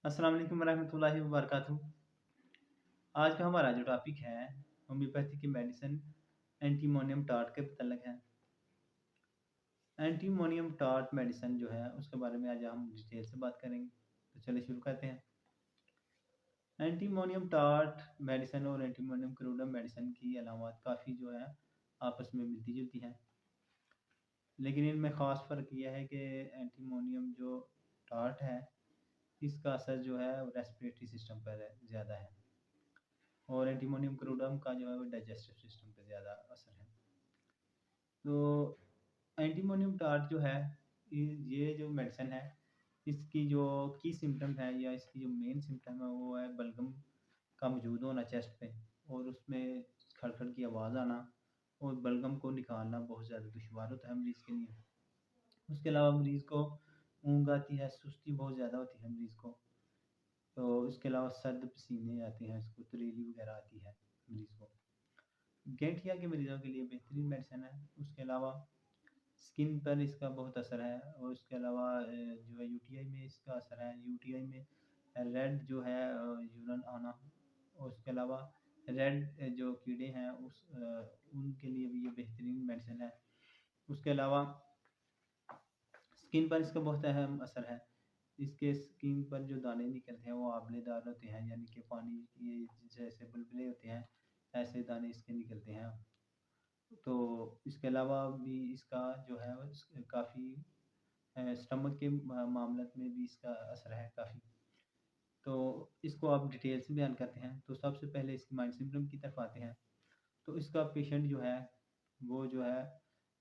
अस्सलाम वालेकुम वरहमतुल्लाहि वबरकातुहू। आज का हमारा जो टॉपिक है होम्योपैथी की मेडिसिन एंटीमोनियम टॉर्च के मतलब है। एंटीमोनियम टॉर्च मेडिसिन जो है उसके बारे में आज हम डिटेल से बात करेंगे। तो चलिए शुरू करते हैं। एंटीमोनियम टॉर्च मेडिसिन और एंटीमोनियम क्रूडम मेडिसिन की अलामत काफ़ी जो है आपस में मिलती जुलती हैं, लेकिन इनमें ख़ास फ़र्क यह है कि एंटीमोनियम जो टॉर्च है इसका असर जो है रेस्पिरेटरी सिस्टम पर ज़्यादा है और एंटीमोनियम क्रूडम का जो है वो डाइजेस्टिव सिस्टम पे ज़्यादा असर है। तो एंटीमोनियम टार्च जो है ये जो मेडिसिन है इसकी जो की सिम्टम है या इसकी जो मेन सिम्टम है वो है बलगम का मौजूद होना चेस्ट पे और उसमें खड़खड़ की आवाज़ आना और बलगम को निकालना बहुत ज़्यादा दुश्वार होता है मरीज़ के लिए। उसके अलावा मरीज़ को ऊँघ आती है, सुस्ती बहुत ज़्यादा होती है मरीज़ को। तो इसके अलावा सर्द पसीने आते हैं, इसको तरीली वगैरह आती है मरीज़ को। गठिया के मरीज़ों के लिए बेहतरीन मेडिसिन है। उसके अलावा स्किन पर इसका बहुत असर है और उसके अलावा जो है यूटीआई में इसका असर है। यूटीआई में रेड जो है यूरिन आना और उसके अलावा रेड जो कीड़े हैं उनके लिए भी ये बेहतरीन मेडिसिन है। उसके अलावा स्किन पर इसका बहुत अहम असर है। इसके स्किन पर जो दाने निकलते हैं वो आंवलेदार होते हैं, यानी कि पानी के जैसे बुलबुले होते हैं ऐसे दाने इसके निकलते हैं। तो इसके अलावा भी इसका जो है काफ़ी स्टमक के मामले में भी इसका असर है काफ़ी। तो इसको आप डिटेल से बयान करते हैं। तो सबसे पहले इसकी माइंड सिम्पटम की तरफ आते हैं। तो इसका पेशेंट जो है वो जो है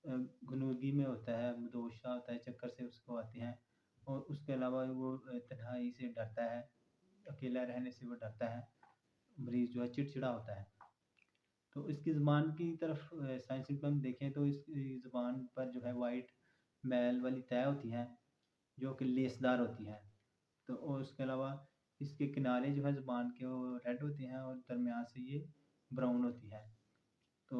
गनूगी में होता है, बदहोश होता है, चक्कर से उसको आते हैं और उसके अलावा वो तन्हाई से डरता है, अकेला रहने से वो डरता है। मरीज़ जो है चिड़चिड़ा होता है। तो इसकी ज़ुबान की तरफ साइंस सिम्पटम देखें तो इसकी ज़ुबान पर जो है वाइट मैल वाली तह होती हैं जो कि लेसदार होती हैं। तो और उसके अलावा इसके किनारे जो है ज़ुबान के वो रेड होते हैं और दरमियान से ये ब्राउन होती है। तो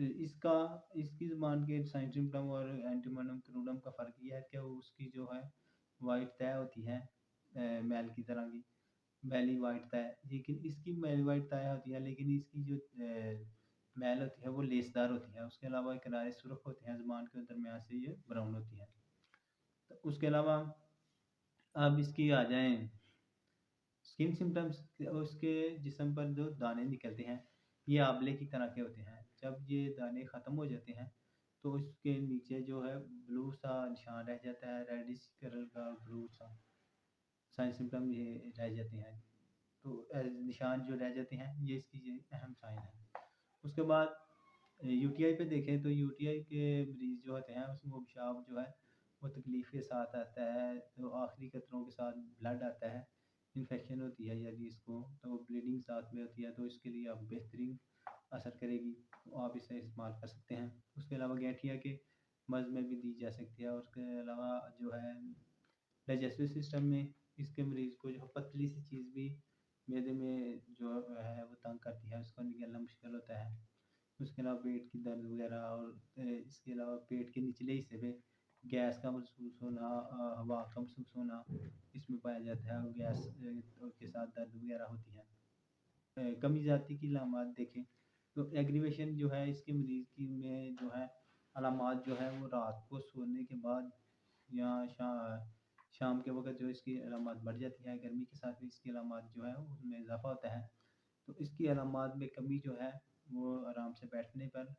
इसका इसकी ज़ुबान के साइंस सिम्पटम और एंटीमोनियम क्रूडम का फ़र्क ये है कि वो उसकी जो है वाइट तह होती है मैल की तरह की मैली वाइट तह, लेकिन इसकी मैली वाइट तह होती है लेकिन इसकी जो मैल होती है वो लेसदार होती है। उसके अलावा किनारे सुर्ख होते हैं, ज़ुबान के दरमियान से ये ब्राउन होती है। तो उसके अलावा अब इसकी आ जाएँ स्किन सिम्पटम्स। उसके जिस्म पर जो दाने निकलते हैं ये आंवले की तरह के होते हैं। जब ये दाने ख़त्म हो जाते हैं तो उसके नीचे जो है ब्लू सा निशान रह जाता है, रेडिश कलर का ब्लू सा साइन सिम्पटम ये रह जाते हैं। तो निशान जो रह जाते हैं ये इसकी ये अहम साइन है। उसके बाद यूटीआई पे देखें तो यूटीआई के मरीज़ जो होते हैं उसमें वो पेशाब जो है वो तकलीफ़ के साथ आता है, तो आखिरी कतरों के साथ ब्लड आता है, इन्फेक्शन होती है यदि इसको तो ब्लीडिंग साथ में होती है, तो इसके लिए आप बेहतरीन असर करेगी, तो आप इसे इस्तेमाल कर सकते हैं। उसके अलावा गठिया के मर्ज़ में भी दी जा सकती है और उसके अलावा जो है डाइजेस्टिव सिस्टम में इसके मरीज़ को जो पतली सी चीज़ भी मैदे में जो है वो तंग करती है, उसको निकालना मुश्किल होता है। उसके अलावा पेट की दर्द वगैरह और इसके अलावा पेट के निचले हिस्से पे गैस का महसूस होना, हवा का महसूस होना इसमें पाया जाता है और गैस के साथ दर्द वगैरह होती है। कमी ज़्यादती की अलामत देखें तो एग्रीवेशन जो है इसके मरीज़ की में जो है अलामत जो है वो रात को सोने के बाद या शाम के वक़्त जो इसकी अलामत बढ़ जाती है, गर्मी के साथ भी इसकी अलामत जो है उसमें इज़ाफ़ा होता है। तो इसकी अलामत में कमी जो है वो आराम से बैठने पर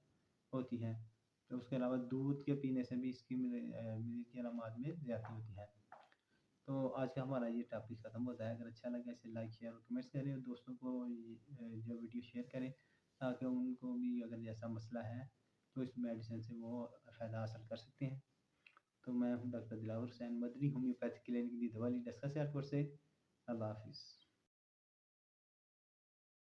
होती है। तो उसके अलावा दूध के पीने से भी इसकी मरीज़ की अलामत में ज़्यादती होती है। तो आज का हमारा ये टॉपिक ख़त्म होता है। अगर अच्छा लगा इसे लाइक शेयर और कमेंट्स करें और दोस्तों को जो वीडियो शेयर करें ताकि उनको भी अगर जैसा मसला है तो इस मेडिसिन से वो फ़ायदा हासिल कर सकते हैं। तो मैं हूँ doctor Dilawar Hussain, Madani homeopathic clinic दी दवाली डस्का सियालकोट से। अल्लाह हाफ़िज़।